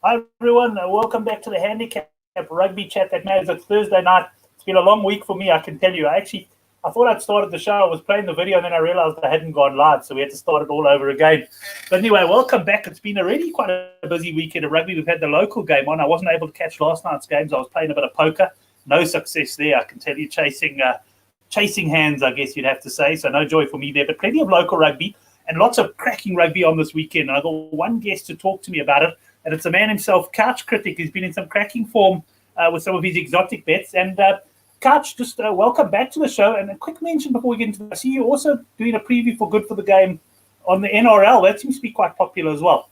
Hi everyone, welcome back to the Handicap Rugby Chat that matters. It's Thursday night. It's been a long week for me, I can tell you. I thought I'd started the show. I was playing the video and then I realized I hadn't gone live, so we had to start it all over again. But anyway, welcome back. It's been quite a busy weekend of rugby. We've had the local game on. I wasn't able to catch last night's games. I was playing a bit of poker. No success there, I can tell you. Chasing hands, I guess you'd have to say. So no joy for me there, but plenty of local rugby and lots of cracking rugby on this weekend. And I got one guest to talk to me about it. And it's a man himself, Couch Critic. He's been in some cracking form with some of his exotic bets. And Couch, just welcome back to the show. And a quick mention before we get into it. I see you also doing a preview for Good for the Game on the NRL. That seems to be quite popular as well.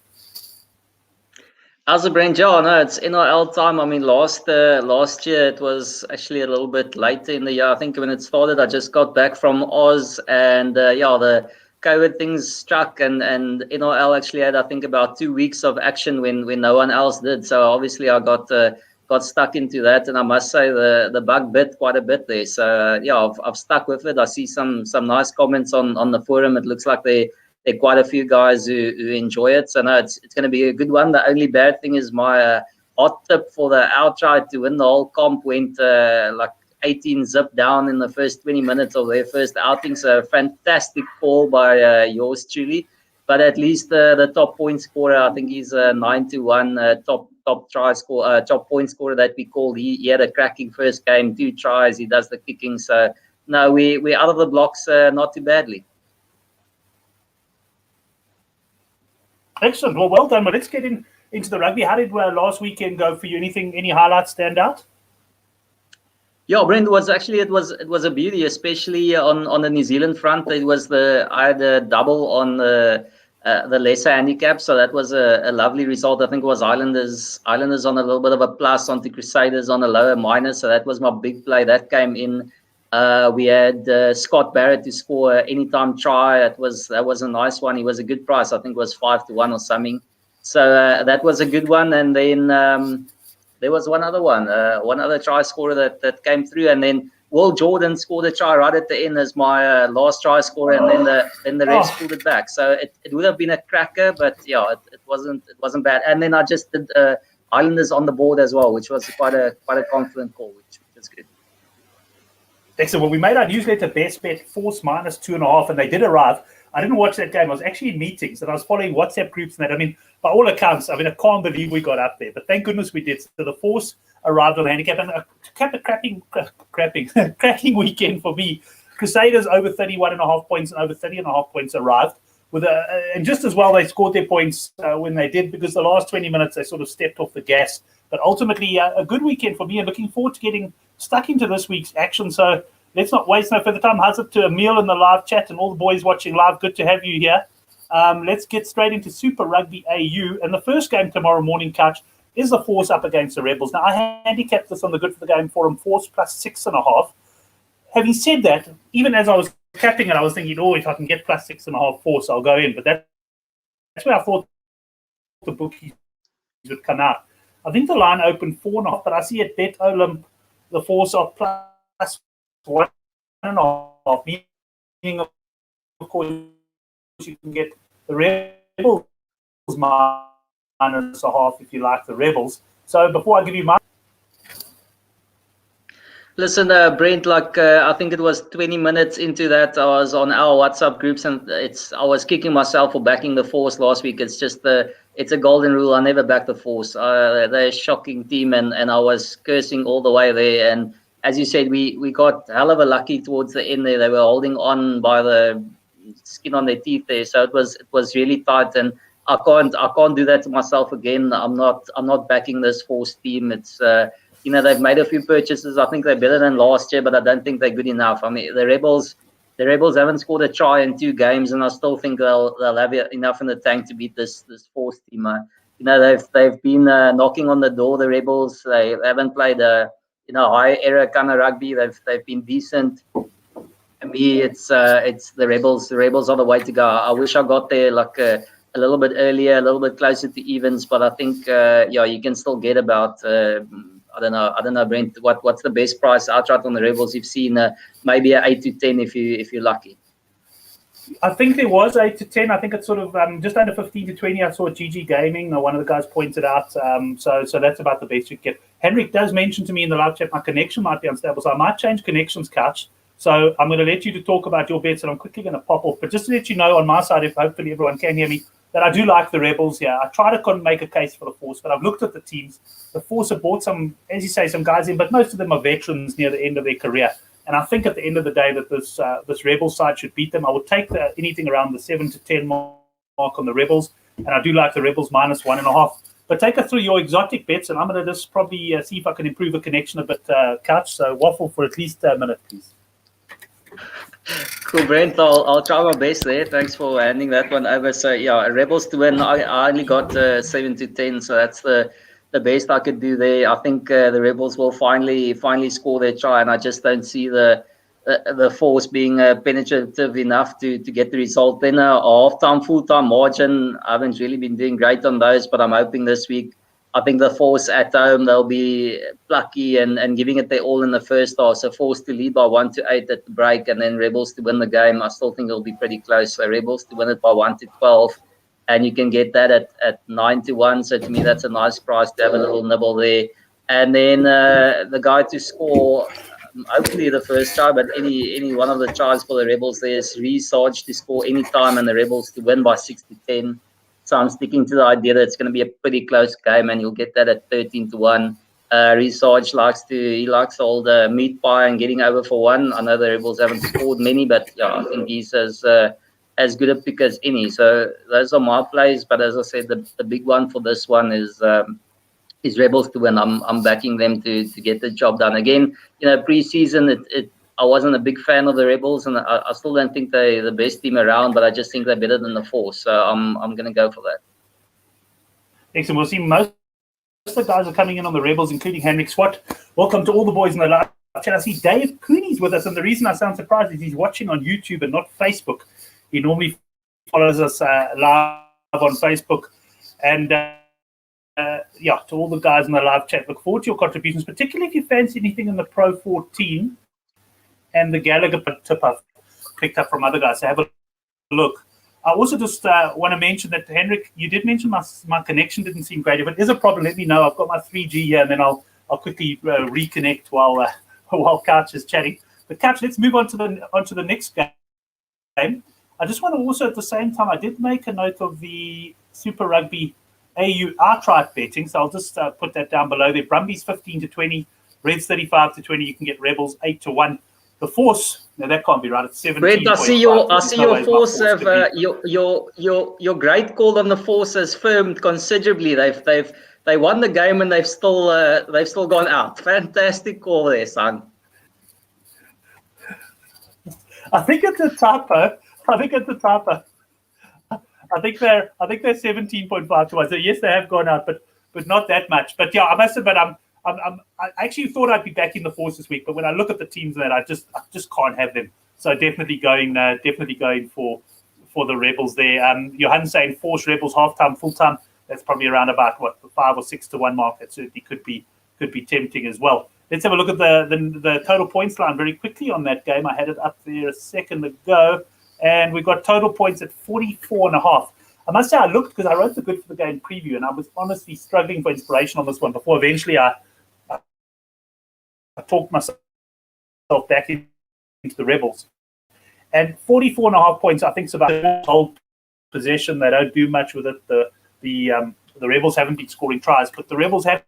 How's it, Brent? Yeah, no, it's NRL time. I mean, last year it was actually a little bit later in the year. I think when it started, I just got back from Oz, and the COVID things struck, and NRL actually had, I think, about 2 weeks of action when no one else did. So obviously I got stuck into that, and I must say the bug bit quite a bit there. So I've stuck with it. I see some nice comments on the forum. It looks like there are quite a few guys who enjoy it. So no, it's going to be a good one. The only bad thing is my hot tip for the outright to win the whole comp went like 18 zip down in the first 20 minutes of their first outing. So fantastic call by yours truly. But at least the top point scorer, I think he's a 9-1 top try score, top point scorer that we called. He had a cracking first game, 2 tries. He does the kicking. So no, we're out of the blocks not too badly. Excellent. Well done. But let's get into the rugby. How did last weekend go for you? Any highlights stand out? Yeah, Brent, it was a beauty, especially on the New Zealand front. I had a double on the lesser handicap, so that was a lovely result. I think it was Islanders on a little bit of a plus, onto Crusaders on a lower minus. So that was my big play that came in. We had Scott Barrett to score anytime try. That was a nice one. He was a good price. I think it was 5-1 or something. So that was a good one. And then there was one other try scorer that came through, and then Will Jordan scored a try right at the end as my last try scorer, and then the refs pulled it back. So it would have been a cracker, but it wasn't bad. And then I just did Islanders on the board as well, which was quite a confident call, which was good. Excellent. Well, we made our newsletter best bet force minus 2.5, and they did arrive. I didn't watch that game. I was actually in meetings, and I was following WhatsApp groups and that. I mean, by all accounts, I can't believe we got up there. But thank goodness we did. So the force arrived on the handicap, and a cracking weekend for me. Crusaders over 31.5 points and over 30.5 points arrived. And just as well, they scored their points when they did, because the last 20 minutes they sort of stepped off the gas. But ultimately, a good weekend for me, and looking forward to getting stuck into this week's action. So let's not waste no further time. How's it to Emil in the live chat and all the boys watching live? Good to have you here. Let's get straight into Super Rugby AU. And the first game tomorrow morning, Couch, is the Force up against the Rebels. Now, I handicapped this on the Good for the Game forum, Force plus 6.5. Having said that, even as I was capping it, I was thinking, if I can get plus 6.5 Force, I'll go in. But that's where I thought the bookies would come out. I think the line opened 4.5, but I see at Bet Olam the Force are plus 1.5, meaning, of course, you can get the Rebels minus a half if you like the Rebels. So before I give you my... Listen, Brent, I think it was 20 minutes into that, I was on our WhatsApp groups, and I was kicking myself for backing the Force last week. It's just it's a golden rule. I never back the Force. They're a shocking team, and I was cursing all the way there. And as you said, we got hell of a lucky towards the end there. They were holding on by the skin on their teeth there, so it was really tight. And I can't do that to myself again. I'm not backing this Force team. It's they've made a few purchases. I think they're better than last year, but I don't think they're good enough. I mean, the Rebels haven't scored a try in 2 games, and I still think they'll have enough in the tank to beat this Force team. They've been knocking on the door. The Rebels, they haven't played a high era kind of rugby. They've been decent. To me, it's the Rebels. The Rebels are the way to go. I wish I got there a little bit earlier, a little bit closer to evens, but I think you can still get about. I don't know, Brent. What's the best price outright on the Rebels? You've seen maybe an 8 to 10 if you're lucky. I think there was 8 to 10. I think it's sort of just under 15 to 20. I saw GG Gaming. One of the guys pointed out. So that's about the best you can get. Henrik does mention to me in the live chat my connection might be unstable, so I might change connections, Couch. So I'm going to let you to talk about your bets, and I'm quickly going to pop off. But just to let you know on my side, if hopefully everyone can hear me, that I do like the Rebels here. I try to make a case for the Force, but I've looked at the teams. The Force have bought some, as you say, some guys in, but most of them are veterans near the end of their career. And I think at the end of the day that this Rebels side should beat them. I would take anything around the 7 to 10 mark on the Rebels, and I do like the Rebels minus 1.5. But take us through your exotic bets, and I'm going to just probably see if I can improve the connection a bit, Couch. So waffle for at least a minute, please. Cool, Brent. I'll try my best there. Thanks for handing that one over. So yeah, Rebels to win. I only got 7 to 10, so that's the best I could do there. I think the Rebels will finally score their try, and I just don't see the Force being penetrative enough to get the result. Then half-time, full-time margin, I haven't really been doing great on those, but I'm hoping this week, I think the Force at home, they'll be plucky and giving it their all in the first half. So Force to lead by 1 to 8 at the break, and then Rebels to win the game. I still think it'll be pretty close. So Rebels to win it by 1 to 12. And you can get that at 9 to 1. So to me, that's a nice price to have a little nibble there. And then the guy to score, hopefully the first try, but any one of the tries for the Rebels, there's Resarge to score any time and the Rebels to win by 6 to 10. So I'm sticking to the idea that it's going to be a pretty close game, and you'll get that at 13 to 1. Resarge likes to hold meat pie and getting over for one. I know the Rebels haven't scored many, but yeah, I think he's as good a pick as any. So those are my plays. But as I said, the big one for this one is Rebels to win. I'm backing them to get the job done. Again, preseason I wasn't a big fan of the Rebels, and I still don't think they're the best team around, but I just think they're better than the Force. So I'm going to go for that. Excellent. We'll see most of the guys are coming in on the Rebels, including Henrik Swat. Welcome to all the boys in the live chat. I see Dave Cooney's with us, and the reason I sound surprised is he's watching on YouTube and not Facebook. He normally follows us live on Facebook. And to all the guys in the live chat, look forward to your contributions, particularly if you fancy anything in the Pro 14 and the Gallagher tip I've picked up from other guys. So have a look. I also just want to mention that, Henrik, you did mention my connection didn't seem great. If it is a problem, let me know. I've got my 3G here, and then I'll quickly reconnect while Couch is chatting. But Couch, let's move on to the next game. I just want to also, at the same time, I did make a note of the Super Rugby AU outright betting, so I'll just put that down below there. Brumbies 15 to 20, Reds 35 to 20. You can get Rebels 8 to 1. The Force, no, that can't be right. It's 17. Brent, I see your Force have your great call on the Force has firmed considerably. They won the game and they've still gone out. Fantastic call there, son. I think it's a typo. I think they're 17.5 to 1. So yes, they have gone out, but not that much. But yeah, I must admit, I actually thought I'd be back in the Force this week, but when I look at the teams that I just can't have them. So definitely going for the Rebels there. Johan saying Force Rebels halftime, full time. That's probably around about the 5 or 6 to 1 mark. That certainly could be tempting as well. Let's have a look at the total points line very quickly on that game. I had it up there a second ago, and we got total points at 44.5. I must say I looked, because I wrote the Good for the Game preview, and I was honestly struggling for inspiration on this one before eventually I talked myself back into the Rebels. And 44.5 points, I think, is about whole possession. They don't do much with it. The Rebels haven't been scoring tries, but the Rebels have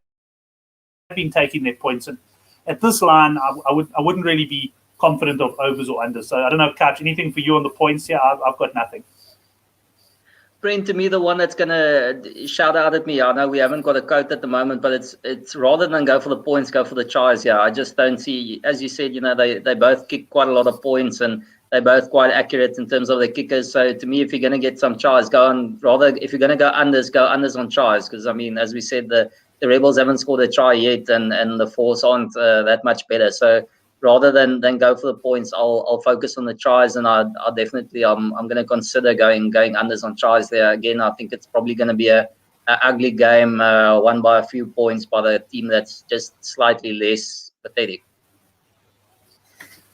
been taking their points. And at this line, I wouldn't really be confident of overs or unders. So I don't know, Couch, anything for you on the points here? I've got nothing. Brent, to me, the one that's going to shout out at me, I know we haven't got a quote at the moment, but it's rather than go for the points, go for the tries. Yeah, I just don't see, as you said, they both kick quite a lot of points, and they're both quite accurate in terms of their kickers. So to me, if you're going to get some tries, if you're going to go unders on tries, because, I mean, as we said, the Rebels haven't scored a try yet, and the Force aren't that much better. So rather than go for the points, I'll focus on the tries, and I'm going to consider going unders on tries there. Again, I think it's probably going to be a ugly game, won by a few points by the team that's just slightly less pathetic.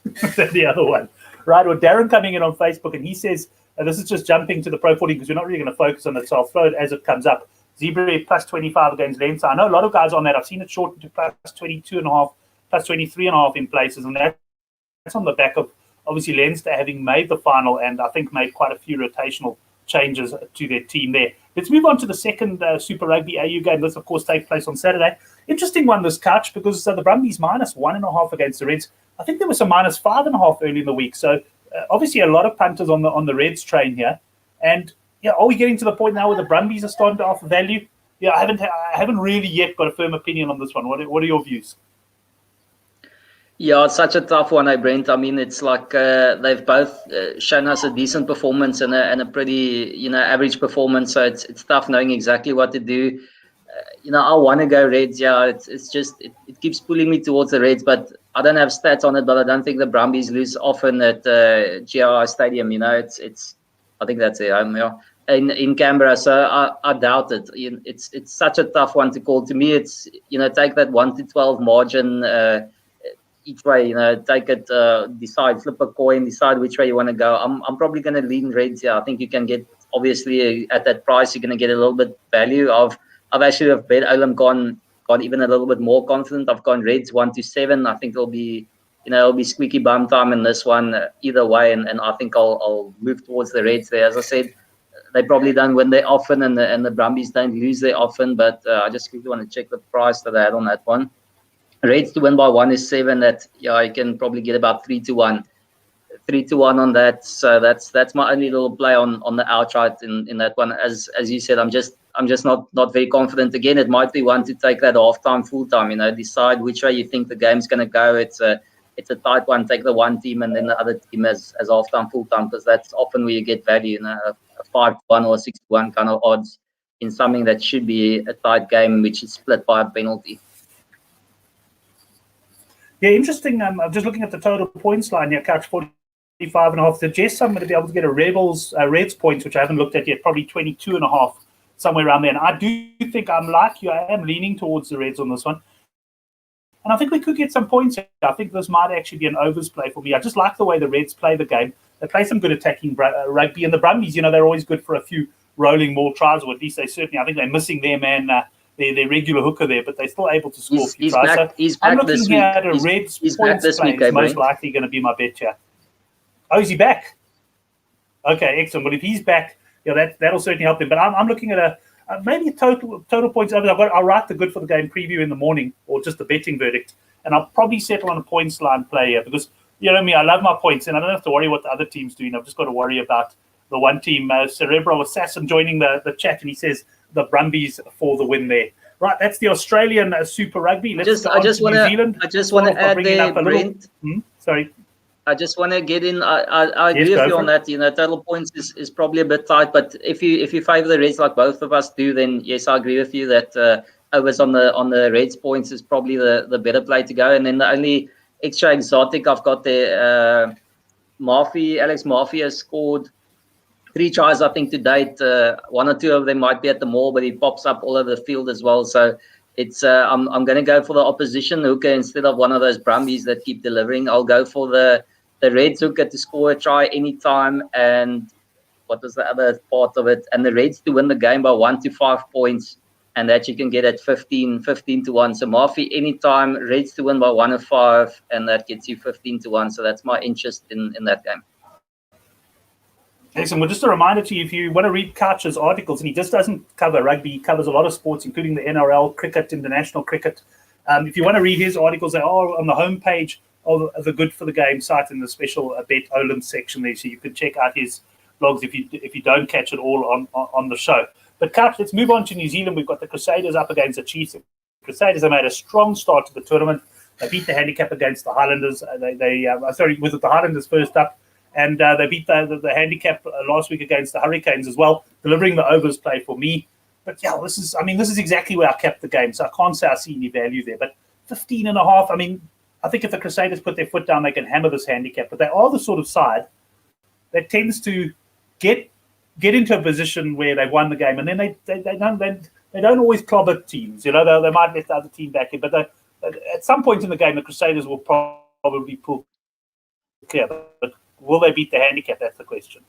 The other one. Right, well, Darren coming in on Facebook, and he says This is just jumping to the Pro 14 because we're not really going to focus on it, so I'll throw it as it comes up. Zebra plus 25 against Leinster. I know a lot of guys on that. I've seen it shortened to plus 22.5, plus 23.5 in places, and that's on the back of obviously Leinster having made the final and I think made quite a few rotational changes to their team there. Let's move on to the second Super Rugby AU game. This, of course, takes place on Saturday. Interesting one, this Couch, because the Brumbies minus 1.5 against the Reds. I think there was some minus 5.5 early in the week. So obviously a lot of punters on the Reds train here. And yeah, are we getting to the point now where the Brumbies are starting to offer value? Yeah, I haven't really yet got a firm opinion on this one. What are your views? Yeah, it's such a tough one, Brent. I mean, it's like they've both shown us a decent performance and a pretty, average performance. So it's tough knowing exactly what to do. I want to go Reds. Yeah, it's just it keeps pulling me towards the Reds, but I don't have stats on it. But I don't think the Brumbies lose often at GRI Stadium. It's I think that's it. In Canberra, so I doubt it. It's such a tough one to call. To me, it's take that 1-12 margin. Each way, take it, decide, flip a coin, decide which way you want to go. I'm probably going to lean Reds here. I think you can get, obviously, at that price, you're going to get a little bit value. I've actually bet Olam gone even a little bit more confident. I've gone Reds 1-7. I think it'll be squeaky bum time in this one either way, and I think I'll move towards the Reds there. As I said, they probably don't win there often, and the Brumbies don't lose there often. But I just quickly want to check the price that I had on that one. Reds to win by 1 is 7. That you can probably get about 3-1, 3-1 on that. So that's my only little play on the outright in that one. As you said, I'm just not very confident. Again, it might be one to take that half-time, full-time. Decide which way you think the game's going to go. It's a tight one. Take the one team and then the other team as half-time, full-time, because that's often where you get value. A 5-1 or 6-1 kind of odds in something that should be a tight game, which is split by a penalty. Yeah, interesting. I'm just looking at the total points line here. Couch 45.5 suggests I'm going to be able to get a Reds points, which I haven't looked at yet, probably 22.5, somewhere around there. And I do think I'm like you. I am leaning towards the Reds on this one. And I think we could get some points here. I think this might actually be an overs play for me. I just like the way the Reds play the game. They play some good attacking rugby. And the Brumbies, they're always good for a few rolling maul tries, or at least I think they're missing their man, their regular hooker there, but they're still able to score a few tries. I'm looking here at a Reds points play. It's most likely going to be my bet here. Oh, is he back? Okay, excellent. Well, if he's back, that'll certainly help him. But I'm looking at maybe a total points. I'll write the good for the game preview in the morning, or just the betting verdict, and I'll probably settle on a points line play here because you know me, I love my points, and I don't have to worry what the other team's doing. I've just got to worry about the one team. Cerebral Assassin joining the chat, and he says the Brumbies for the win there. Right, that's the Australian Super Rugby. I just want to add there, Brent. Sorry. I just want to get in. I agree with you on that. Total points is probably a bit tight, but if you favour the Reds like both of us do, then yes, I agree with you that overs on the Reds points is probably the better play to go. And then the only extra exotic I've got there, Alex Murphy has scored 3 tries, I think, to date. 1 or 2 of them might be at the maul, but he pops up all over the field as well. So it's I'm going to go for the opposition hooker instead of one of those Brumbies that keep delivering. I'll go for the Reds hooker to score a try anytime. And what was the other part of it? And the Reds to win the game by 1 to 5 points, and that you can get at 15 to 1. So Murphy anytime, Reds to win by 1 or 5, and that gets you 15 to 1. So that's my interest in that game. Excellent. Well, just a reminder to you, if you want to read Couch's articles, and he just doesn't cover rugby, he covers a lot of sports, including the NRL, cricket, international cricket. If you want to read his articles, they are on the homepage of the Good for the Game site in the special Bet Olam section there, so you can check out his blogs if you don't catch it all on the show. But Couch, let's move on to New Zealand. We've got the Crusaders up against the Chiefs. The Crusaders have made a strong start to the tournament. They beat the Handicap against the Highlanders. Was it the Highlanders first up? And they beat the Handicap last week against the Hurricanes as well, delivering the overs play for me. But yeah, this is exactly where I kept the game, so I can't say I see any value there. But 15.5, I think if the Crusaders put their foot down, they can hammer this Handicap. But they are the sort of side that tends to get into a position where they've won the game, and then they don't always clobber teams. They might let the other team back in, but at some point in the game, the Crusaders will probably pull clear. But will they beat the Handicap? That's the question.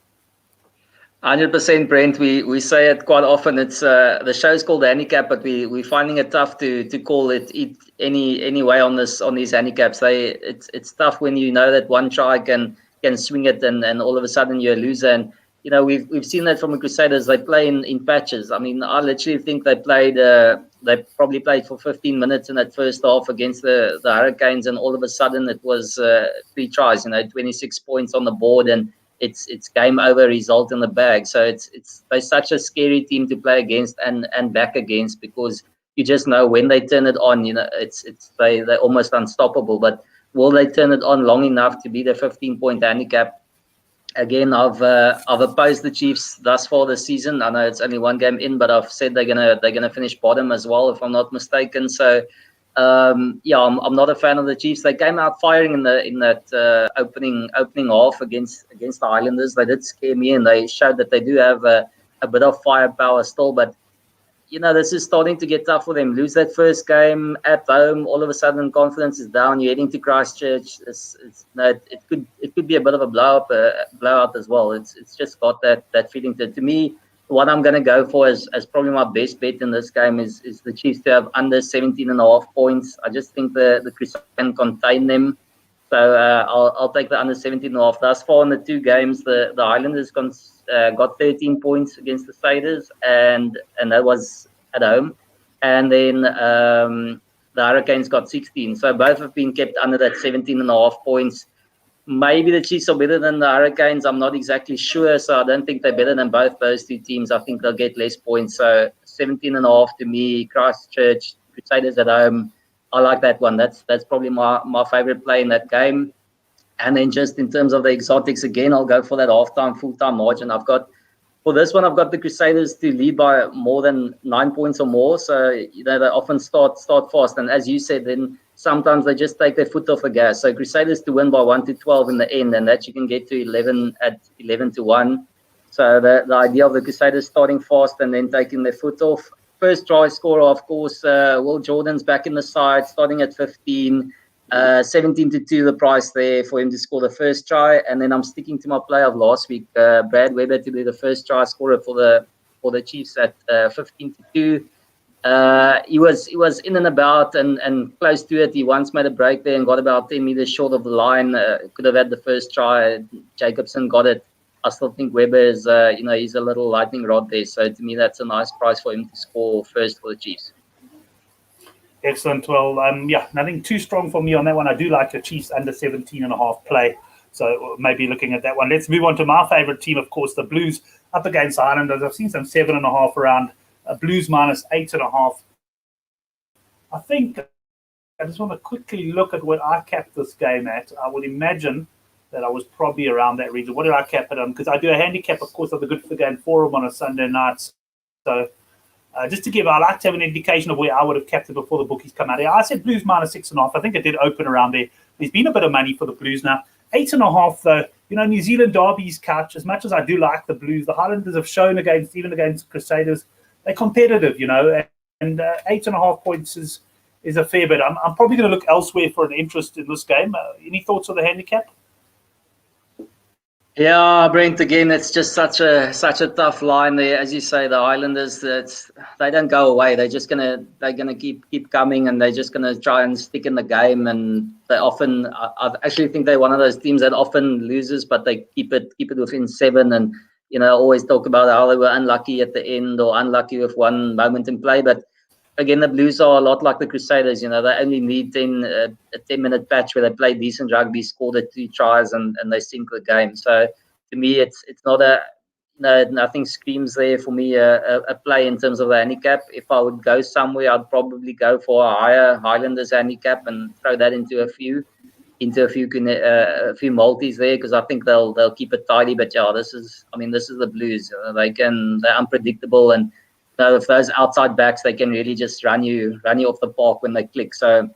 100%, Brent. We say it quite often. It's the show's called Handicap, but we're finding it tough to call it any way on these handicaps. It's tough when you know that one try can swing it, and all of a sudden you're a loser. And we've seen that from the Crusaders. They play in patches. I mean, I literally think they probably played for 15 minutes in that first half against the Hurricanes, and all of a sudden it was 3 tries. 26 points on the board, and it's game over result in the bag. So they're such a scary team to play against and back against, because you just know when they turn it on, they're almost unstoppable. But will they turn it on long enough to beat a 15-point handicap? Again, I've opposed the Chiefs thus far this season. I know it's only one game in, but I've said they're gonna finish bottom as well, if I'm not mistaken. So I'm not a fan of the Chiefs. They came out firing in that opening half against the Highlanders. They did scare me, and they showed that they do have a bit of firepower still. But this is starting to get tough for them. Lose that first game at home, all of a sudden confidence is down. You're heading to Christchurch. It could be a bit of a blowout as well. It's just got that feeling to me. What I'm going to go for as probably my best bet in this game is the Chiefs to have under 17.5 points. I just think the Crusaders can contain them. So I'll take the under 17.5. Thus far in the 2 games, the Highlanders got 13 points against the Crusaders, and that was at home. And then the Hurricanes got 16. So both have been kept under that 17.5 points. Maybe the Chiefs are better than the Hurricanes. I'm not exactly sure. So I don't think they're better than both those 2 teams. I think they'll get less points. So 17.5 to me, Christchurch, Crusaders at home. I like that one. That's probably my favorite play in that game. And then just in terms of the exotics, again, I'll go for that halftime, full-time margin. For this one, I've got the Crusaders to lead by more than 9 points or more. So, they often start fast. And as you said, then sometimes they just take their foot off the gas. So Crusaders to win by 1-12 in the end, and that you can get to 11 at 11-1. So the idea of the Crusaders starting fast and then taking their foot off. First try scorer, of course, Will Jordan's back in the side, starting at 15. 17-2 the price there for him to score the first try. And then I'm sticking to my play of last week, Brad Weber to be the first try scorer for the Chiefs at 15-2. He was in and about and close to it. He once made a break there and got about 10 meters short of the line. Could have had the first try. Jacobson got it. I still think Weber is, he's a little lightning rod there. So to me, that's a nice price for him to score first for the Chiefs. Excellent. Well, nothing too strong for me on that one. I do like the Chiefs under 17.5 play. So maybe looking at that one. Let's move on to my favorite team, of course, the Blues up against the Highlanders. I've seen some 7.5 around. Blues minus 8.5. I think I just want to quickly look at what I capped this game at. I would imagine that I was probably around that region. What did I cap it on? Because I do a handicap, of course, of the Good for the Game forum on a Sunday night. So just to I like to have an indication of where I would have kept it before the bookies come out here. I said Blues minus 6.5. I think it did open around there. There's been a bit of money for the Blues now. 8.5, though, New Zealand derbies couch. As much as I do like the Blues, the Highlanders have shown even against Crusaders, they're competitive, and 8.5 points is a fair bit. I'm probably going to look elsewhere for an interest in this game. Any thoughts on the handicap? Yeah, Brent, again, it's just such a tough line there. As you say, the Highlanders, they don't go away. They're gonna keep coming, and they're just gonna try and stick in the game. And they often, I actually think they're one of those teams that often loses, but they keep it within 7. And always talk about how they were unlucky at the end or unlucky with one moment in play. But again, the Blues are a lot like the Crusaders. They only need a 10-minute patch where they play decent rugby, score the 2 tries, and they sink the game. So to me, it's not nothing screams there for me a play in terms of the handicap. If I would go somewhere, I'd probably go for a higher Highlanders handicap and throw that into a few multis there, because I think they'll keep it tidy. But yeah, this is the Blues. They're unpredictable, and if those outside backs, they can really just run you off the park when they click. So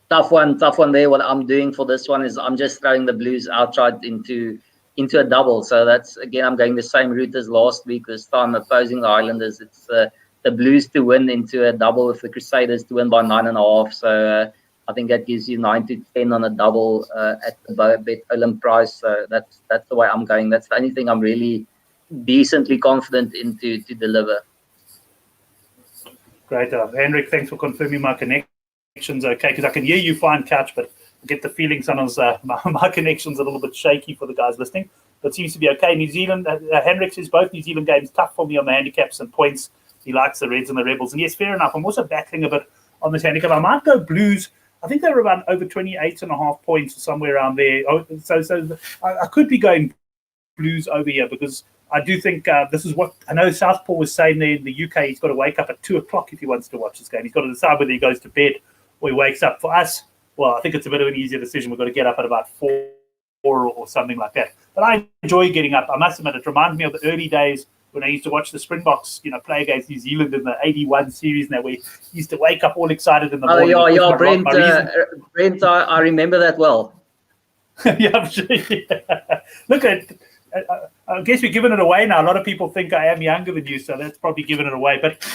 tough one there. What I'm doing for this one is I'm just throwing the Blues outright into a double. So that's, again, I'm going the same route as last week. This time opposing the Highlanders. It's the Blues to win into a double with the Crusaders to win by 9.5. So I think that gives you 9-10 on a double at the Bet Olymp price. So that's the way I'm going. That's the only thing I'm really decently confident to deliver. Great. Henrik, thanks for confirming my connection's okay, because I can hear you fine, Couch, but I get the feeling sometimes my connection's a little bit shaky for the guys listening, but seems to be okay. New Zealand, Henrik says both New Zealand games tough for me on the handicaps and points. He likes the Reds and the Rebels. And yes, fair enough. I'm also battling a bit on this handicap. I might go Blues. I think they were about over 28.5 points or somewhere around there. So I could be going Blues over here, because I do think this is what I know Southpaw was saying there in the UK. He's got to wake up at 2 o'clock if he wants to watch this game. He's got to decide whether he goes to bed or he wakes up. For us, well, I think it's a bit of an easier decision. We've got to get up at about 4 or something like that. But I enjoy getting up. I must admit, it reminds me of the early days when I used to watch the Springboks, play against New Zealand in the 81 series now, where he used to wake up all excited in the morning. Yeah, Brent, I remember that well. Yeah, I'm sure. Yeah. Look, I guess we're giving it away now. A lot of people think I am younger than you, so that's probably giving it away. But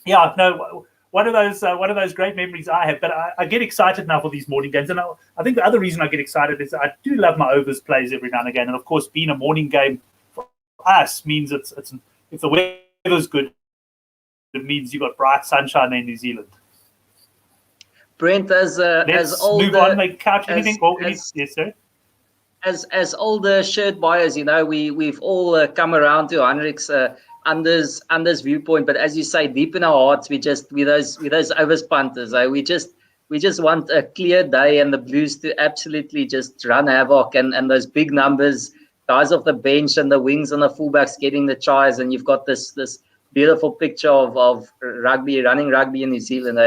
yeah, no, one of those great memories I have. But I get excited now for these morning games, and I think the other reason I get excited is I do love my overs plays every now and again. And of course, being a morning game for us means it's if the weather's good, it means you got bright sunshine in New Zealand. Brent, Let's move on. Like Couch, anything? Yes, sir. As older shirt buyers, we've all come around to Heinrich's Anders viewpoint. But as you say, deep in our hearts, we those overs punters. We just want a clear day and the Blues to absolutely just run havoc and those big numbers, guys off the bench and the wings and the fullbacks getting the tries, and you've got this beautiful picture of running rugby in New Zealand.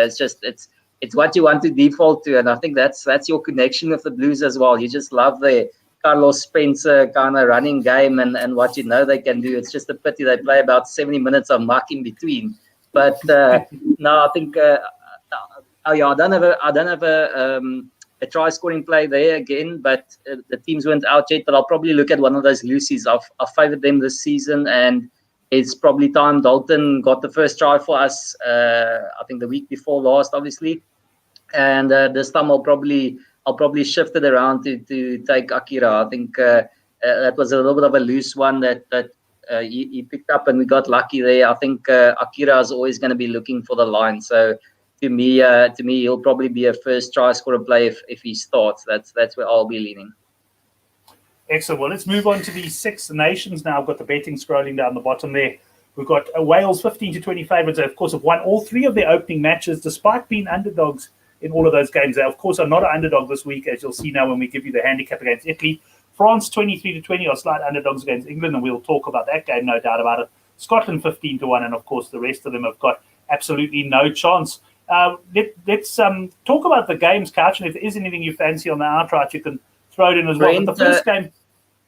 It's what you want to default to, and I think that's your connection with the Blues as well. You just love the Carlos Spencer kind of running game and what they can do. It's just a pity they play about 70 minutes of muck in between. But no, I think I don't have a try scoring play there again. But the teams weren't out yet. But I'll probably look at one of those Lucy's. I've favoured them this season, and it's probably time Dalton got the first try for us. I think the week before last, obviously, and this time I'll probably shift it around to take Akira. I think that was a little bit of a loose one that he picked up, and we got lucky there. I think Akira is always going to be looking for the line. So to me, he'll probably be a first try scorer play if he starts. That's where I'll be leaning. Excellent. Well, let's move on to the Six Nations now. I've got the betting scrolling down the bottom there. We've got Wales 15-20 favourites. They, of course, have won all 3 of their opening matches, despite being underdogs in all of those games. They, of course, are not an underdog this week, as you'll see now when we give you the handicap against Italy. France 23-20 are slight underdogs against England, and we'll talk about that game, no doubt about it. Scotland 15-1, and of course the rest of them have got absolutely no chance. Let's talk about the games, Couch, and if there is anything you fancy on the outright, you can throw it in as well. Brent, but the first game,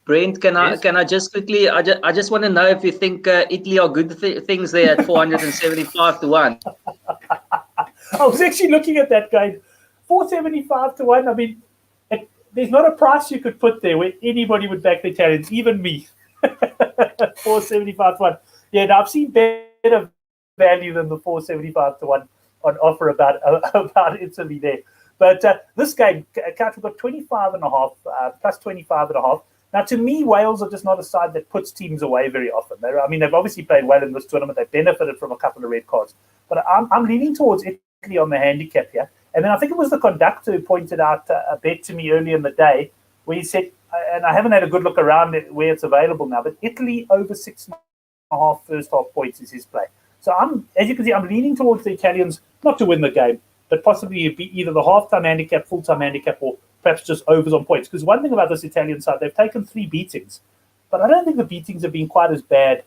Brent, can I just quickly? I just want to know if you think Italy are good things there at 475-1. I was actually looking at that game, 475-1. I mean, there's not a price you could put there where anybody would back the Italians, even me. 475-1. Yeah, now I've seen better value than the 475-1 on offer about Italy there. But this game, Couch, we've got 25.5 plus 25.5. Now, to me, Wales are just not a side that puts teams away very often. They've obviously played well in this tournament. They've benefited from a couple of red cards. But I'm leaning towards Italy on the handicap here. And then I think it was the conductor who pointed out a bet to me earlier in the day where he said, and I haven't had a good look around it where it's available now, but Italy over 6.5 first half points is his play. So as you can see, I'm leaning towards the Italians not to win the game, but possibly it'd be either the half-time handicap, full-time handicap, or perhaps just overs on points. Because one thing about this Italian side, they've taken 3 beatings, but I don't think the beatings have been quite as bad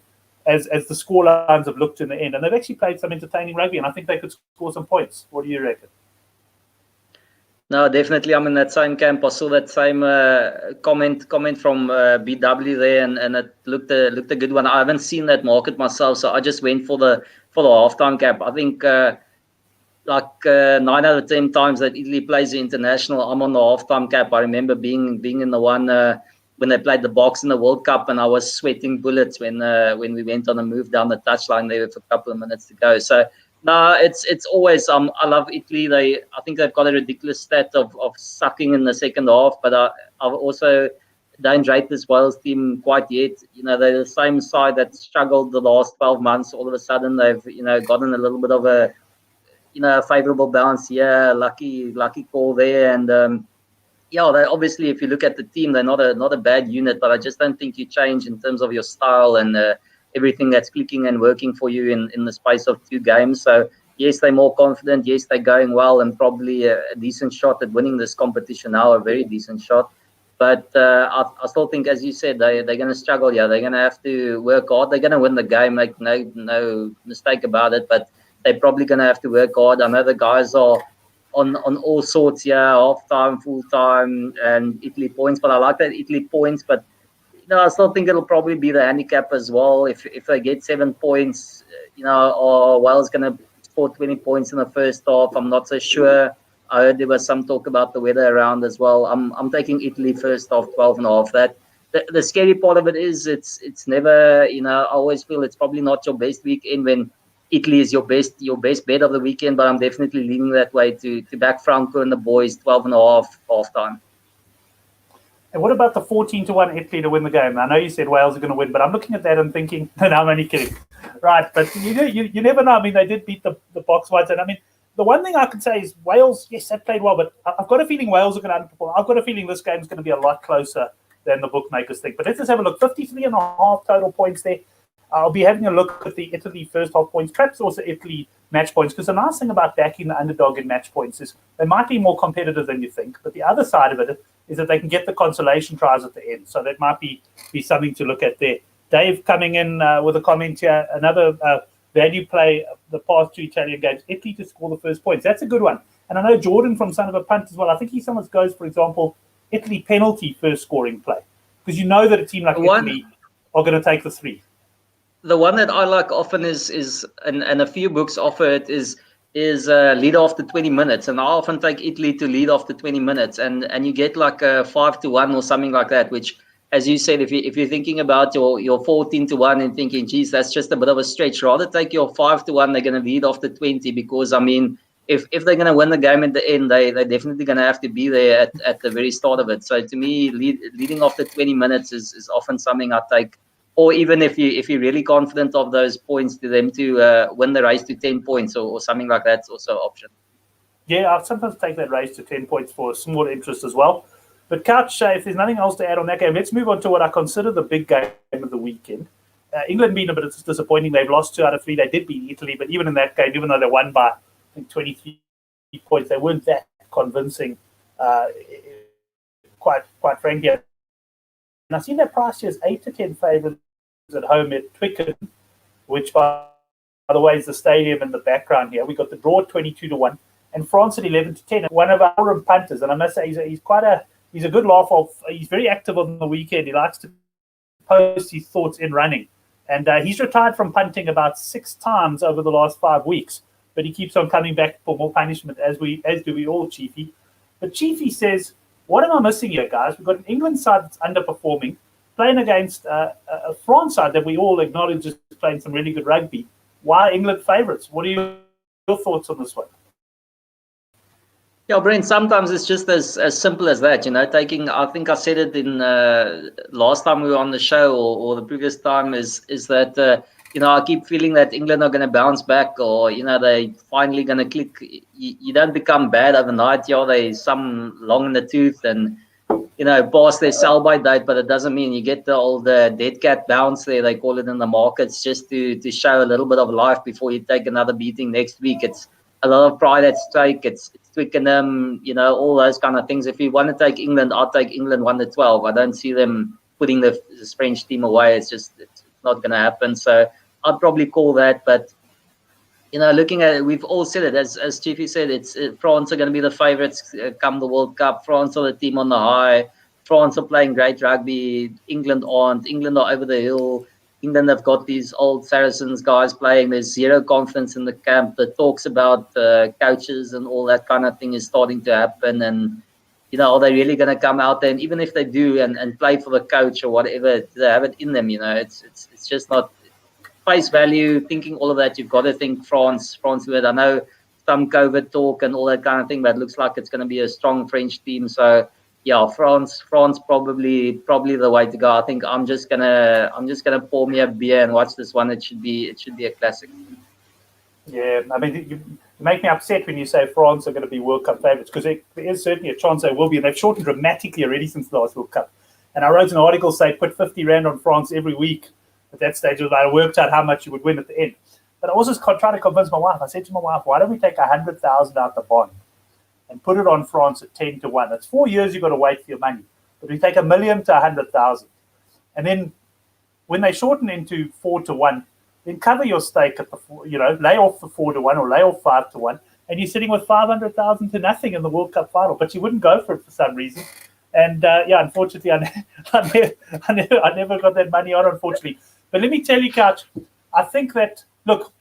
as the scorelines have looked in the end. And they've actually played some entertaining rugby, and I think they could score some points. What do you reckon? No, definitely. I'm in that same camp. I saw that same comment from BW there, and it looked a good one. I haven't seen that market myself, so I just went for the halftime cap. I think 9 out of 10 times that Italy plays the international, I'm on the halftime cap. I remember being in the one when they played the Box in the World Cup, and I was sweating bullets when we went on a move down the touchline there with a couple of minutes to go. So. No, it's always I love Italy. I think they've got a ridiculous stat of sucking in the second half, but I've also don't rate this Wales team quite yet. They're the same side that struggled the last 12 months. All of a sudden, they've gotten a little bit of a favorable bounce here, lucky call there, and they obviously, if you look at the team, they're not a bad unit, but I just don't think you change in terms of your style and everything that's clicking and working for you in the space of 2 games. So yes, they're more confident. Yes, they're going well and probably a decent shot at winning this competition now, a very decent shot. But I still think, as you said, they're going to struggle. Yeah, they're going to have to work hard. They're going to win the game, make no mistake about it. But they're probably going to have to work hard. I know the guys are on all sorts, half time, full time, and Italy points. But I like that Italy points. But I still think it'll probably be the handicap as well. If they get 7 points, or Wales going to score 20 points in the first half, I'm not so sure. I heard there was some talk about the weather around as well. I'm taking Italy first half, 12.5. That the scary part of it is it's never, I always feel it's probably not your best weekend when Italy is your best bet of the weekend, but I'm definitely leaning that way to back Franco and the boys, 12.5 half time. And what about the 14-1 Italy to win the game? I know you said Wales are going to win, but I'm looking at that and thinking, no, I'm only kidding. Right, but you never know. I mean, they did beat the Box Whites, and I mean, the one thing I can say is Wales, yes, they played well, but I've got a feeling Wales are going to underperform. I've got a feeling this game's going to be a lot closer than the bookmakers think. But let's just have a look. 53.5 total points there. I'll be having a look at the Italy first half points, perhaps also Italy match points, because the nice thing about backing the underdog in match points is they might be more competitive than you think. But the other side of it is that they can get the consolation tries at the end. So that might be something to look at there. Dave coming in with a comment here, another value play the past 2 Italian games, Italy to score the first points. That's a good one. And I know Jordan from Son of a Punt as well. I think he sometimes goes, for example, Italy penalty first scoring play. Because you know that a team like Italy are going to take the 3. The one that I like often is and a few books offer it is lead after 20 minutes. And I often take Italy to lead after 20 minutes. And you get like a 5-1 or something like that, which, as you said, if you're thinking about your 14-1 and thinking, geez, that's just a bit of a stretch, rather take your 5-1, they're going to lead after 20, because, I mean, if they're going to win the game at the end, they're definitely going to have to be there at the very start of it. So to me, leading after 20 minutes is often something I take, or even if you're really confident of those points, to them to win the race to 10 points or something like that's also an option. Yeah, I'll sometimes take that race to 10 points for small interest as well. But Couch, if there's nothing else to add on that game, let's move on to what I consider the big game of the weekend. England being a bit disappointing. They've lost 2 out of 3. They did beat Italy, but even in that game, even though they won by, I think, 23 points, they weren't that convincing, quite frankly. And I've seen that price here is 8-10 favourites at home at Twickenham, which, by the way, is the stadium in the background here. We got the draw at 22-1, and France at 11-10. One of our punters, and I must say he's a good laugh off. He's very active on the weekend. He likes to post his thoughts in running. And he's retired from punting about 6 times over the last 5 weeks. But he keeps on coming back for more punishment, as do we all, Chiefy. But Chiefy says, what am I missing here, guys? We've got an England side that's underperforming, playing against a France side that we all acknowledge is playing some really good rugby. Why are England favourites? What are your thoughts on this one? Yeah, Brent, sometimes it's just as simple as that, taking, I think I said it in last time we were on the show or the previous time, is that, I keep feeling that England are going to bounce back, or, they finally going to click. You don't become bad overnight. They some long in the tooth and, past their sell-by date, but it doesn't mean you get the old dead cat bounce there, they call it in the markets, just to show a little bit of life before you take another beating next week. It's a lot of pride at stake. It's Twickenham, all those kind of things. If you want to take England, I'll take England 1-12. I don't see them putting the French team away. It's not going to happen. So I'd probably call that. But, looking at it, we've all said it. As Chiefy said, France are going to be the favourites come the World Cup. France are the team on the high. France are playing great rugby. England aren't. England are over the hill. England have got these old Saracens guys playing. There's zero confidence in the camp. The talks about coaches and all that kind of thing is starting to happen. And, are they really going to come out there? And even if they do and play for the coach or whatever, they have it in them, it's just not face value. Thinking all of that, you've got to think France with, I know some COVID talk and all that kind of thing, but it looks like it's going to be a strong French team. So yeah, France probably the way to go. I think I'm just gonna pour me a beer and watch this one. It should be a classic. Yeah, I mean, you make me upset when you say France are going to be World Cup favourites, because there is certainly a chance they will be, and they've shortened dramatically already since the last World Cup. And I wrote an article saying put 50 Rand on France every week. At that stage, I worked out how much you would win at the end. But I also tried to convince my wife. I said to my wife, why don't we take 100,000 out the bond and put it on France at 10-1? It's 4 years you've got to wait for your money. But we take $1 million to 100,000. And then when they shorten into 4-1, then cover your stake at the, lay off the 4-1 or lay off 5-1, and you're sitting with 500,000 to nothing in the World Cup final. But you wouldn't go for it for some reason. And unfortunately, I never got that money on, unfortunately. But let me tell you, Couch, I think that, look,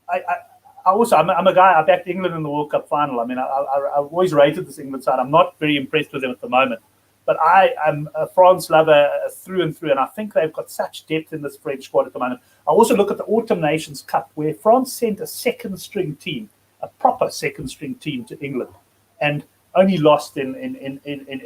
I'm a guy, I backed England in the World Cup final. I mean, I've always rated this England side. I'm not very impressed with them at the moment. But I am a France lover through and through, and I think they've got such depth in this French squad at the moment. I also look at the Autumn Nations Cup, where France sent a second-string team, a proper second-string team to England, and only lost in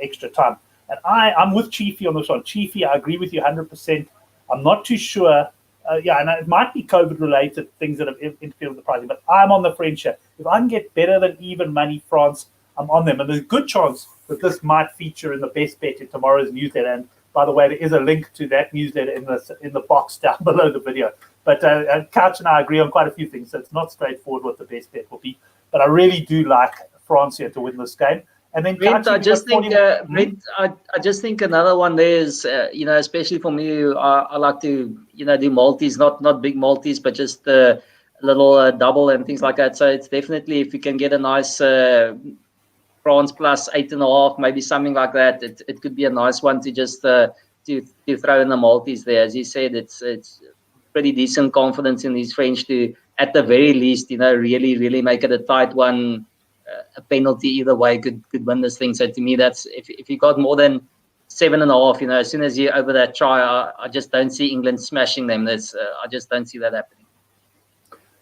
extra time. And I'm with Chiefy on this one. Chiefy, I agree with you 100%. I'm not too sure. And it might be COVID-related things that have interfered with the pricing, but I'm on the French here. If I can get better than even money France, I'm on them. And there's a good chance that this might feature in the best bet in tomorrow's newsletter. And by the way, there is a link to that newsletter in the box down below the video. But Couch and I agree on quite a few things, so it's not straightforward what the best bet will be. But I really do like France here to win this game. And then Brent, I just think another one there is, especially for me, I like to, do multis, not big multis, but just a little double and things like that. So it's definitely, if you can get a nice France plus 8.5, maybe something like that, it could be a nice one to just to throw in the multis there. As you said, it's pretty decent confidence in these French to, at the very least, really, really make it a tight one. A penalty either way could win this thing. So to me, that's if you got more than 7.5, as soon as you're over that try, I just don't see England smashing them. I just don't see that happening.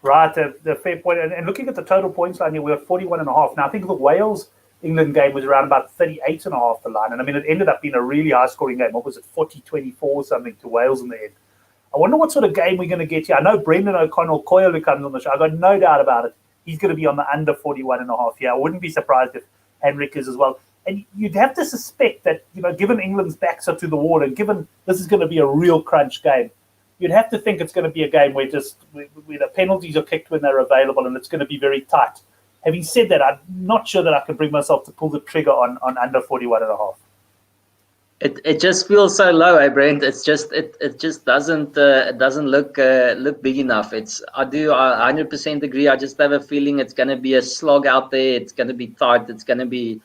Right, the fair point. And looking at the total points line here, we're at 41.5. Now I think the Wales-England game was around about 38.5 the line, and I mean it ended up being a really high-scoring game. What was it, 40-24 or something to Wales in the end? I wonder what sort of game we're going to get here. I know Brendan O'Connell Coyle, who comes on the show, I've got no doubt about it. He's going to be on the under 41.5 here. I wouldn't be surprised if Henrik is as well. And you'd have to suspect that, given England's backs are to the wall and given this is going to be a real crunch game, you'd have to think it's going to be a game where the penalties are kicked when they're available and it's going to be very tight. Having said that, I'm not sure that I can bring myself to pull the trigger on under 41.5. It just feels so low, Brent. It's just it just doesn't look big enough. I 100% agree. I just have a feeling it's going to be a slog out there. It's going to be tight. It's going to be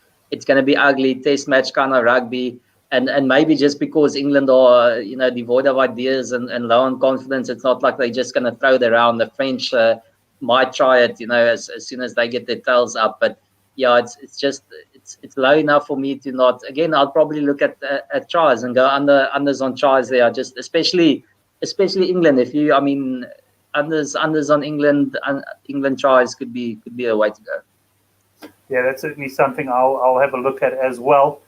ugly, test match kind of rugby. And maybe just because England are devoid of ideas and low on confidence, it's not like they're just going to throw it around. The French might try it, as soon as they get their tails up, but. Yeah, it's low enough for me to not. Again, I'll probably look at tries and go unders on tries there. Just especially England. Unders on England tries could be a way to go. Yeah, that's certainly something I'll have a look at as well.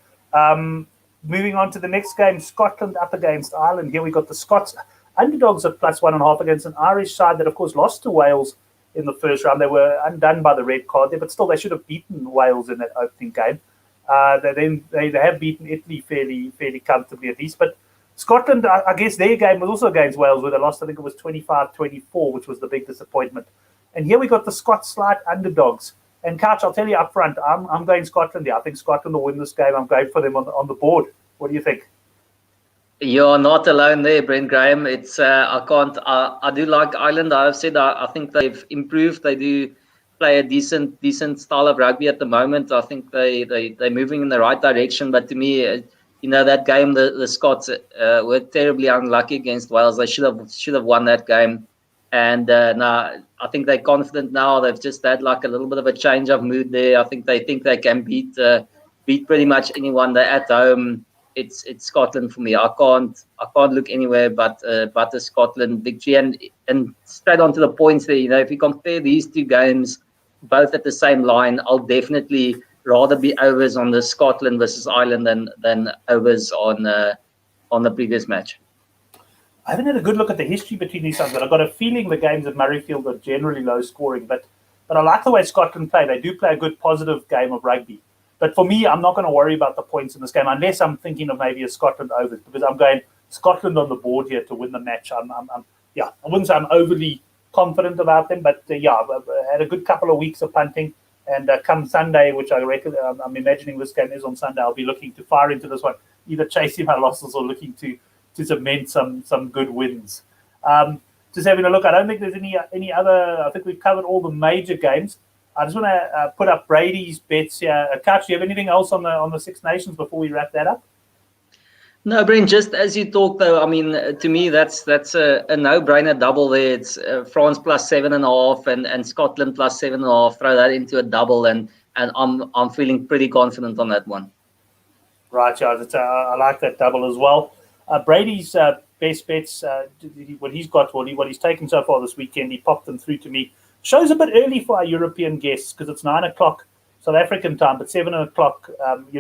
Moving on to the next game, Scotland up against Ireland. Here we got the Scots underdogs at +1.5 against an Irish side that, of course, lost to Wales in the first round. They were undone by the red card there, but still they should have beaten Wales in that opening game. They have beaten Italy fairly comfortably at least. But Scotland, I guess their game was also against Wales, where they lost, I think it was 25-24, which was the big disappointment. And here we got the Scots slight underdogs. And Couch, I'll tell you up front, I'm going Scotland here. I think Scotland will win this game. I'm going for them on the board. What do you think? You're not alone there, Brent Graham. It's I do like Ireland. I've said I think they've improved. They do play a decent style of rugby at the moment. I think they're moving in the right direction. But to me, that game, the Scots were terribly unlucky against Wales. They should have won that game. And now I think they're confident now. They've just had like a little bit of a change of mood there. I think they can beat pretty much anyone. They're at home. It's Scotland for me. I can't look anywhere but the Scotland victory. And straight on to the points there. If you compare these two games, both at the same line, I'll definitely rather be overs on the Scotland versus Ireland than overs on the previous match. I haven't had a good look at the history between these sides, but I've got a feeling the games at Murrayfield are generally low scoring. But I like the way Scotland play. They do play a good, positive game of rugby. But for me, I'm not going to worry about the points in this game unless I'm thinking of maybe a Scotland overs, because I'm going Scotland on the board here to win the match. I wouldn't say I'm overly confident about them, but I've had a good couple of weeks of punting. And come Sunday, which I reckon, I'm imagining this game is on Sunday, I'll be looking to fire into this one, either chasing my losses or looking to cement some good wins. Just having a look, I don't think there's any other. I think we've covered all the major games. I just want to put up Brady's bets here. Couch, do you have anything else on the Six Nations before we wrap that up? No, Brent, just as you talk, though, I mean, to me, that's a no-brainer double there. It's France plus 7.5 and Scotland plus 7.5. Throw that into a double, and I'm feeling pretty confident on that one. Right, yeah, I like that double as well. Brady's best bets, what he's taken so far this weekend, he popped them through to me. Shows a bit early for our European guests because it's 9 o'clock South African time, but 7 o'clock,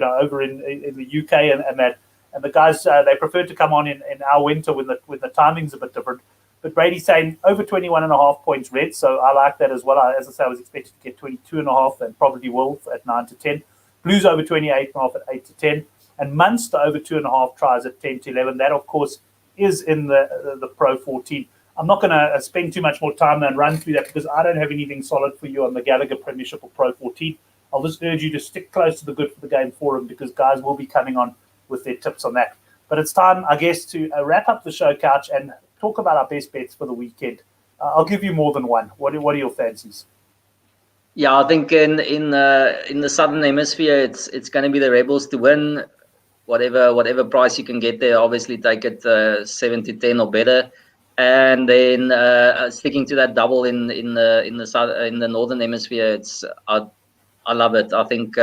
over in the UK and that. And the guys, they prefer to come on in our winter when the timing's a bit different. But Brady's saying over 21.5 points red, so I like that as well. As I say, I was expected to get 22.5 and probably will at 9 to 10. Blues over 28.5 at 8 to 10. And Munster over 2.5 tries at 10 to 11. That, of course, is in the Pro 14. I'm not going to spend too much more time and run through that because I don't have anything solid for you on the Gallagher Premiership or Pro 14. I'll just urge you to stick close to the Good for the Game forum because guys will be coming on with their tips on that. But it's time, I guess, to wrap up the show, Couch, and talk about our best bets for the weekend. I'll give you more than one. What are your fancies? Yeah, I think in the Southern Hemisphere, it's going to be the Rebels to win. Whatever price you can get there, obviously take it 7 to 10 or better. And then sticking to that double in the Northern Hemisphere, I love it. I think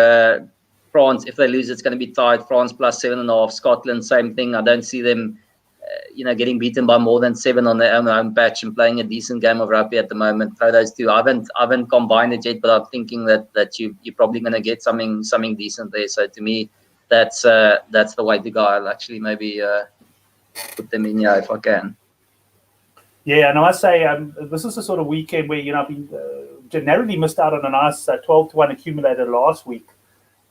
France, if they lose, it's going to be tight. France plus 7.5. Scotland, same thing. I don't see them, getting beaten by more than 7 on their own patch and playing a decent game of rugby at the moment. Throw those two. I haven't combined it yet, but I'm thinking that you're probably going to get something decent there. So to me, that's the way to go. I'll actually maybe put them in here if I can. Yeah, and I must say this is the sort of weekend where I've been generally missed out on a nice 12 to 1 accumulator last week.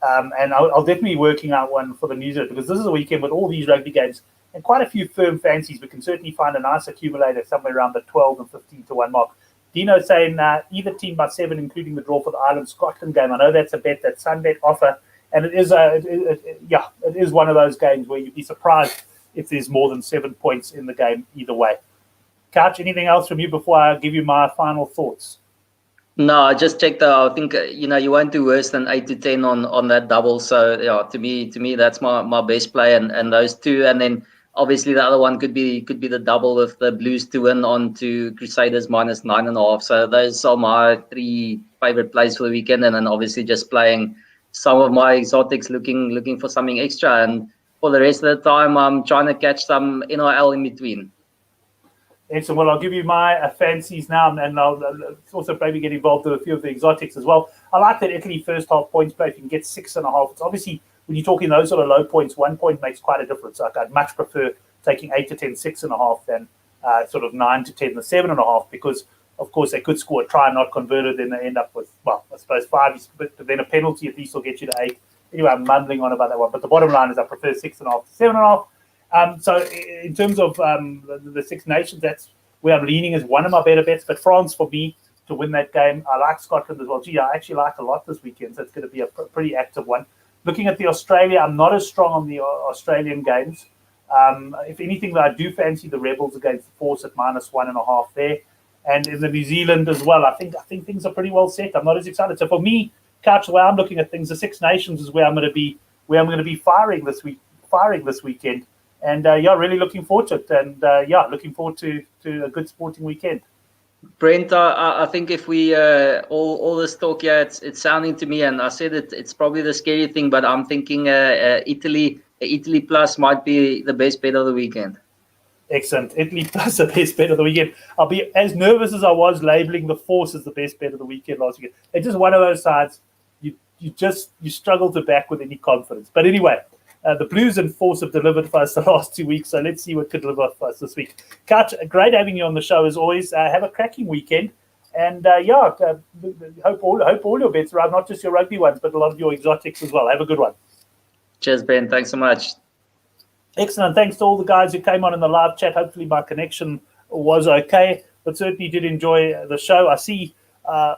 And I'll definitely be working out one for the New Zealand because this is a weekend with all these rugby games and quite a few firm fancies. We can certainly find a nice accumulator somewhere around the 12 and 15 to 1 mark. Dino saying either team by 7, including the draw for the Ireland-Scotland game. I know that's a bet that Sunbet offer, and it is one of those games where you'd be surprised if there's more than 7 points in the game either way. Couch, anything else from you before I give you my final thoughts? No, I just checked out. I think you won't do worse than 8 to 10 on that double. So yeah, to me that's my best play and those two, and then obviously the other one could be the double with the Blues to win on to Crusaders minus 9.5. So those are my 3 favorite plays for the weekend, and then obviously just playing some of my exotics, looking for something extra, and for the rest of the time I'm trying to catch some NRL in between. Excellent. Well, I'll give you my fancies now, and I'll also maybe get involved with a few of the exotics as well. I like that Italy first half points play. If you can get 6.5, it's obviously when you're talking those sort of low points, 1 point makes quite a difference. Like I'd much prefer taking 8 to 10, 6.5 than sort of 9 to 10, the 7.5, because of course they could score a try and not convert it, then they end up with, well, I suppose 5, but then a penalty at least will get you to 8. Anyway, I'm mumbling on about that one, but the bottom line is I prefer 6.5 to 7.5. So in terms of the Six Nations, that's where I'm leaning as one of my better bets. But France, for me, to win that game. I like Scotland as well. Gee, I actually like a lot this weekend, so it's going to be a pretty active one. Looking at the Australia, I'm not as strong on the Australian games. If anything, I do fancy the Rebels against the Force at minus 1.5 there. And in the New Zealand as well, I think things are pretty well set. I'm not as excited. So for me, Couch, the way I'm looking at things, the Six Nations is where I'm going to be firing this weekend. And really looking forward to it. And looking forward to a good sporting weekend. Brent, I think if we all this talk here, it's sounding to me, and I said it's probably the scary thing, but I'm thinking Italy plus might be the best bet of the weekend. Excellent. Italy plus the best bet of the weekend. I'll be as nervous as I was labeling the Force as the best bet of the weekend last weekend. It's just one of those sides. you struggle to back with any confidence. But anyway, the Blues and Force have delivered for us the last 2 weeks, so let's see what could deliver for us this week. Couch, great having you on the show as always. Have a cracking weekend, and hope all your bets are out, not just your rugby ones, but a lot of your exotics as well. Have a good one. Cheers, Ben. Thanks so much. Excellent. Thanks to all the guys who came on in the live chat. Hopefully my connection was okay, but certainly did enjoy the show. I see a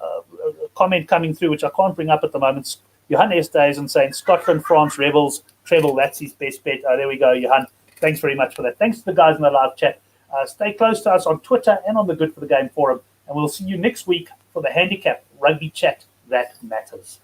comment coming through, which I can't bring up at the moment. Johan Esthuizen saying Scotland, France, Rebels, treble, that's his best bet. Oh, there we go, Johan. Thanks very much for that. Thanks to the guys in the live chat. Stay close to us on Twitter and on the Good for the Game forum, and we'll see you next week for the Handicap Rugby Chat that matters.